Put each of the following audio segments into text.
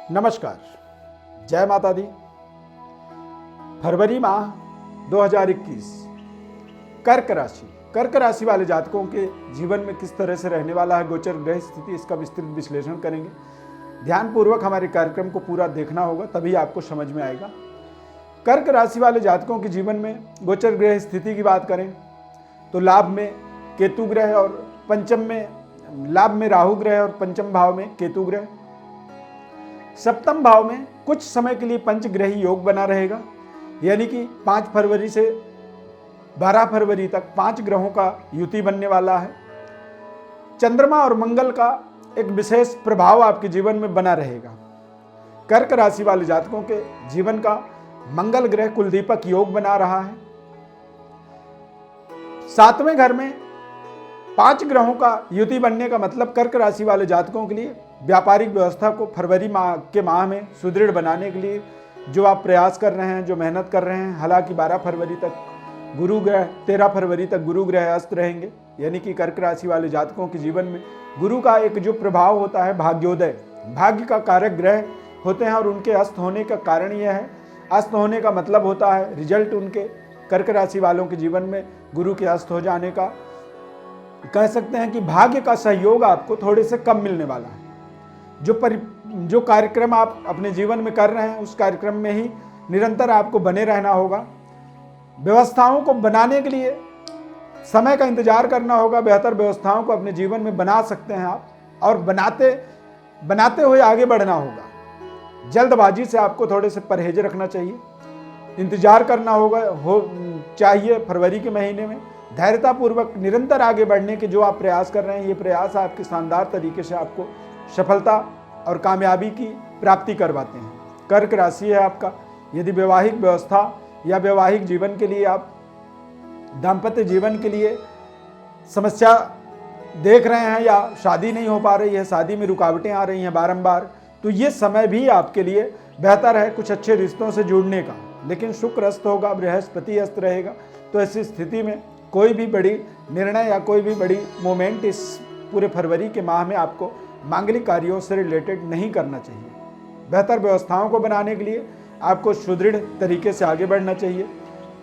नमस्कार, जय माता दी। फरवरी माह 2021 कर्क राशि वाले जातकों के जीवन में किस तरह से रहने वाला है गोचर ग्रह स्थिति, इसका विस्तृत विश्लेषण करेंगे। ध्यानपूर्वक हमारे कार्यक्रम को पूरा देखना होगा, तभी आपको समझ में आएगा। कर्क राशि वाले जातकों के जीवन में गोचर ग्रह स्थिति की बात करें तो लाभ में केतु ग्रह और पंचम में लाभ में राहु ग्रह और पंचम भाव में केतु ग्रह। सप्तम भाव में कुछ समय के लिए पंचग्रही योग बना रहेगा, यानी कि 5 फरवरी से 12 फरवरी तक 5 ग्रहों का युति बनने वाला है। चंद्रमा और मंगल का एक विशेष प्रभाव आपके जीवन में बना रहेगा। कर्क राशि वाले जातकों के जीवन का मंगल ग्रह कुलदीपक योग बना रहा है। 7वें घर में 5 ग्रहों का युति बनने का मतलब कर्क राशि वाले जातकों के लिए व्यापारिक व्यवस्था को फरवरी माह में सुदृढ़ बनाने के लिए जो आप प्रयास कर रहे हैं, जो मेहनत कर रहे हैं। हालांकि 12 फरवरी तक गुरु ग्रह 13 फरवरी तक गुरु ग्रह अस्त रहेंगे, यानी कि कर्क राशि वाले जातकों के जीवन में गुरु का एक जो प्रभाव होता है भाग्योदय, भाग्य का कारक ग्रह होते हैं और उनके अस्त होने का कारण यह है, अस्त होने का मतलब होता है रिजल्ट उनके कर्क राशि वालों के जीवन में गुरु के अस्त हो जाने का, कह सकते हैं कि भाग्य का सहयोग आपको थोड़े से कम मिलने वाला है। जो कार्यक्रम आप अपने जीवन में कर रहे हैं उस कार्यक्रम में ही निरंतर आपको बने रहना होगा। व्यवस्थाओं को बनाने के लिए समय का इंतजार करना होगा। बेहतर व्यवस्थाओं को अपने जीवन में बना सकते हैं आप, और बनाते हुए आगे बढ़ना होगा। जल्दबाजी से आपको थोड़े से परहेज रखना चाहिए, इंतजार करना चाहिए। फरवरी के महीने में धैर्यतापूर्वक निरंतर आगे बढ़ने के जो आप प्रयास कर रहे हैं, ये प्रयास आपके शानदार तरीके से आपको सफलता और कामयाबी की प्राप्ति करवाते हैं। कर्क राशि है आपका। यदि वैवाहिक व्यवस्था या वैवाहिक जीवन के लिए आप दाम्पत्य जीवन के लिए समस्या देख रहे हैं या शादी नहीं हो पा रही है, शादी में रुकावटें आ रही हैं बारंबार, तो ये समय भी आपके लिए बेहतर है कुछ अच्छे रिश्तों से जुड़ने का। लेकिन शुक्र अस्त होगा, बृहस्पति अस्त रहेगा, तो ऐसी स्थिति में कोई भी बड़ी निर्णय या कोई भी बड़ी मोमेंट इस पूरे फरवरी के माह में आपको मांगलिक कार्यों से रिलेटेड नहीं करना चाहिए। बेहतर व्यवस्थाओं को बनाने के लिए आपको सुदृढ़ तरीके से आगे बढ़ना चाहिए।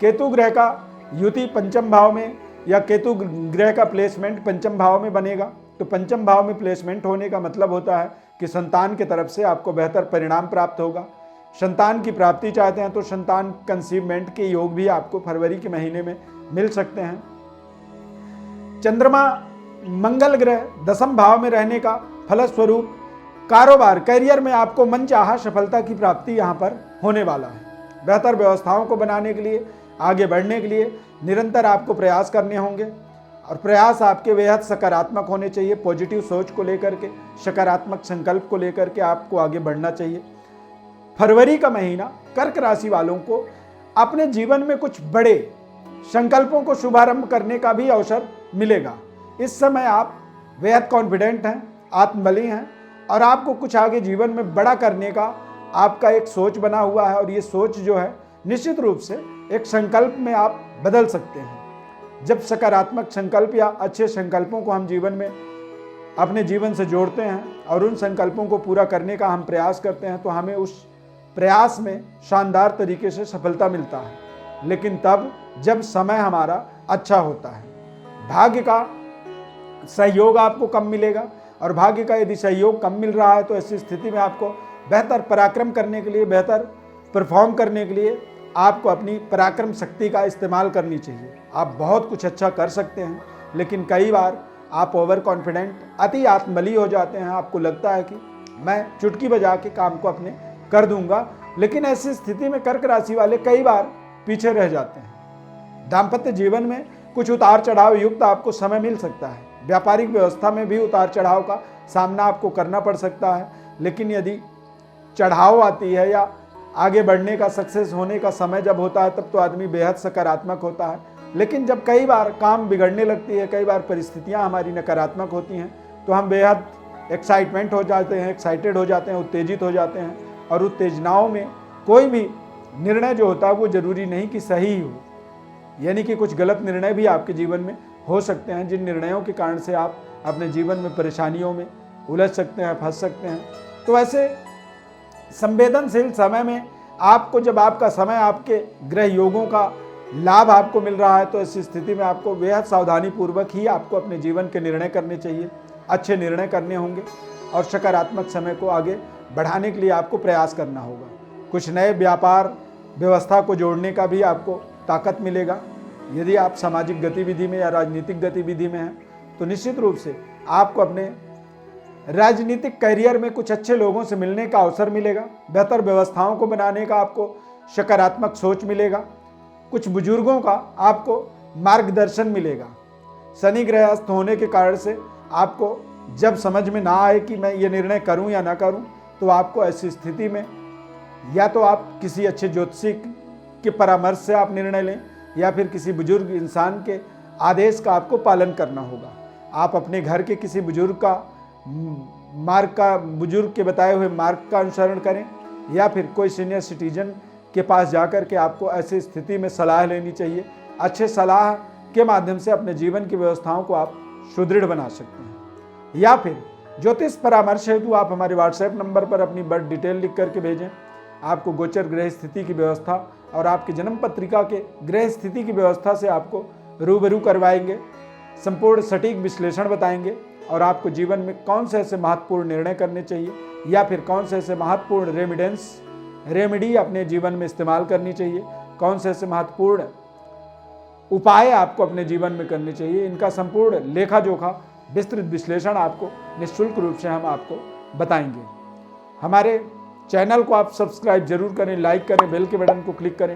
केतु ग्रह का युति पंचम भाव में या केतु ग्रह का प्लेसमेंट पंचम भाव में बनेगा, तो पंचम भाव में प्लेसमेंट होने का मतलब होता है कि संतान की तरफ से आपको बेहतर परिणाम प्राप्त होगा। संतान की प्राप्ति चाहते हैं तो संतान कंसीवमेंट के योग भी आपको फरवरी के महीने में मिल सकते हैं। चंद्रमा मंगल ग्रह 10वें भाव में रहने का फलस्वरूप कारोबार करियर में आपको मनचाहा सफलता की प्राप्ति यहाँ पर होने वाला है। बेहतर व्यवस्थाओं को बनाने के लिए, आगे बढ़ने के लिए निरंतर आपको प्रयास करने होंगे, और प्रयास आपके बेहद सकारात्मक होने चाहिए। पॉजिटिव सोच को लेकर के, सकारात्मक संकल्प को लेकर के आपको आगे बढ़ना चाहिए। फरवरी का महीना कर्क राशि वालों को अपने जीवन में कुछ बड़े संकल्पों को शुभारंभ करने का भी अवसर मिलेगा। इस समय आप बेहद कॉन्फिडेंट हैं, आत्मबली हैं, और आपको कुछ आगे जीवन में बड़ा करने का आपका एक सोच बना हुआ है, और ये सोच जो है निश्चित रूप से एक संकल्प में आप बदल सकते हैं। जब सकारात्मक संकल्प या अच्छे संकल्पों को हम जीवन में अपने जीवन से जोड़ते हैं और उन संकल्पों को पूरा करने का हम प्रयास करते हैं, तो हमें उस प्रयास में शानदार तरीके से सफलता मिलता है। लेकिन तब जब समय हमारा अच्छा होता है। भाग्य का सहयोग आपको कम मिलेगा, और भाग्य का यदि सहयोग कम मिल रहा है तो ऐसी स्थिति में आपको बेहतर पराक्रम करने के लिए, बेहतर परफॉर्म करने के लिए आपको अपनी पराक्रम शक्ति का इस्तेमाल करनी चाहिए। आप बहुत कुछ अच्छा कर सकते हैं, लेकिन कई बार आप ओवर कॉन्फिडेंट, अति आत्मबली हो जाते हैं। आपको लगता है कि मैं चुटकी बजा के काम को अपने कर दूंगा, लेकिन ऐसी स्थिति में कर्क राशि वाले कई बार पीछे रह जाते हैं। दाम्पत्य जीवन में कुछ उतार चढ़ाव युक्त आपको समय मिल सकता है। व्यापारिक व्यवस्था में भी उतार चढ़ाव का सामना आपको करना पड़ सकता है। लेकिन यदि चढ़ाव आती है या आगे बढ़ने का, सक्सेस होने का समय जब होता है, तब तो आदमी बेहद सकारात्मक होता है। लेकिन जब कई बार काम बिगड़ने लगती है, कई बार परिस्थितियां हमारी नकारात्मक होती हैं, तो हम बेहद एक्साइटेड हो जाते हैं, उत्तेजित हो जाते हैं, और उत्तेजनाओं में कोई भी निर्णय जो होता है वो जरूरी नहीं कि सही हो, यानी कि कुछ गलत निर्णय भी आपके जीवन में हो सकते हैं, जिन निर्णयों के कारण से आप अपने जीवन में परेशानियों में उलझ सकते हैं, फंस सकते हैं। तो ऐसे संवेदनशील समय में आपको, जब आपका समय आपके ग्रह योगों का लाभ आपको मिल रहा है, तो इस स्थिति में आपको बेहद सावधानी पूर्वक ही आपको अपने जीवन के निर्णय करने चाहिए। अच्छे निर्णय करने होंगे और सकारात्मक समय को आगे बढ़ाने के लिए आपको प्रयास करना होगा। कुछ नए व्यापार व्यवस्था को जोड़ने का भी आपको ताकत मिलेगा। यदि आप सामाजिक गतिविधि में या राजनीतिक गतिविधि में हैं तो निश्चित रूप से आपको अपने राजनीतिक करियर में कुछ अच्छे लोगों से मिलने का अवसर मिलेगा। बेहतर व्यवस्थाओं को बनाने का आपको सकारात्मक सोच मिलेगा। कुछ बुजुर्गों का आपको मार्गदर्शन मिलेगा। शनि ग्रह अस्त होने के कारण से आपको जब समझ में ना आए कि मैं ये निर्णय करूं या ना करूं, तो आपको ऐसी स्थिति में या तो आप किसी अच्छे ज्योतिषी के परामर्श से आप निर्णय लें, या फिर किसी बुजुर्ग इंसान के आदेश का आपको पालन करना होगा। आप अपने घर के किसी बुजुर्ग के बताए हुए मार्ग का अनुसरण करें, या फिर कोई सीनियर सिटीजन के पास जाकर के आपको ऐसी स्थिति में सलाह लेनी चाहिए। अच्छे सलाह के माध्यम से अपने जीवन की व्यवस्थाओं को आप सुदृढ़ बना सकते हैं। या फिर ज्योतिष परामर्श हेतु आप हमारे व्हाट्सएप नंबर पर अपनी बर्थ डिटेल लिख करके भेजें। आपको गोचर ग्रह स्थिति की व्यवस्था और आपकी जन्म पत्रिका के ग्रह स्थिति की व्यवस्था से आपको रूबरू करवाएंगे, संपूर्ण सटीक विश्लेषण बताएंगे और आपको जीवन में कौन से ऐसे महत्वपूर्ण निर्णय करने चाहिए, या फिर कौन से ऐसे महत्वपूर्ण रेमेडी अपने जीवन में इस्तेमाल करनी चाहिए, कौन से ऐसे महत्वपूर्ण उपाय आपको अपने जीवन में करने चाहिए। इनका संपूर्ण लेखा जोखा विस्तृत विश्लेषण आपको निःशुल्क रूप से हम आपको बताएंगे। हमारे चैनल को आप सब्सक्राइब जरूर करें, लाइक करें, बेल के बटन को क्लिक करें,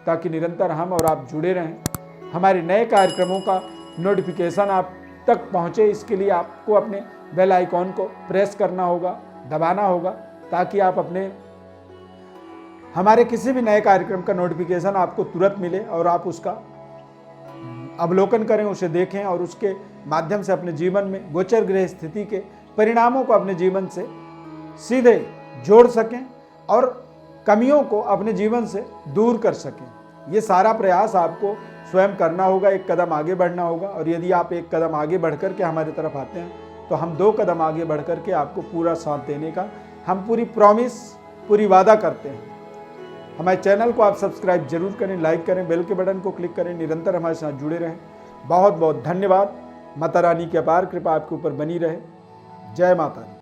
ताकि निरंतर हम और आप जुड़े रहें। हमारे नए कार्यक्रमों का नोटिफिकेशन आप तक पहुंचे, इसके लिए आपको अपने बेल आइकॉन को प्रेस करना होगा, दबाना होगा, ताकि आप हमारे किसी भी नए कार्यक्रम का नोटिफिकेशन आपको तुरंत मिले और आप उसका अवलोकन करें, उसे देखें और उसके माध्यम से अपने जीवन में गोचर ग्रह स्थिति के परिणामों को अपने जीवन से सीधे जोड़ सकें और कमियों को अपने जीवन से दूर कर सकें। ये सारा प्रयास आपको स्वयं करना होगा, एक कदम आगे बढ़ना होगा। और यदि आप एक कदम आगे बढ़कर के हमारी तरफ आते हैं तो हम 2 कदम आगे बढ़कर के आपको पूरा साथ देने का हम पूरी वादा करते हैं। हमारे चैनल को आप सब्सक्राइब जरूर करें, लाइक करें, बेल के बटन को क्लिक करें, निरंतर हमारे साथ जुड़े रहें। बहुत बहुत धन्यवाद। माता रानी की अपार कृपा आपके ऊपर बनी रहे। जय माता दी।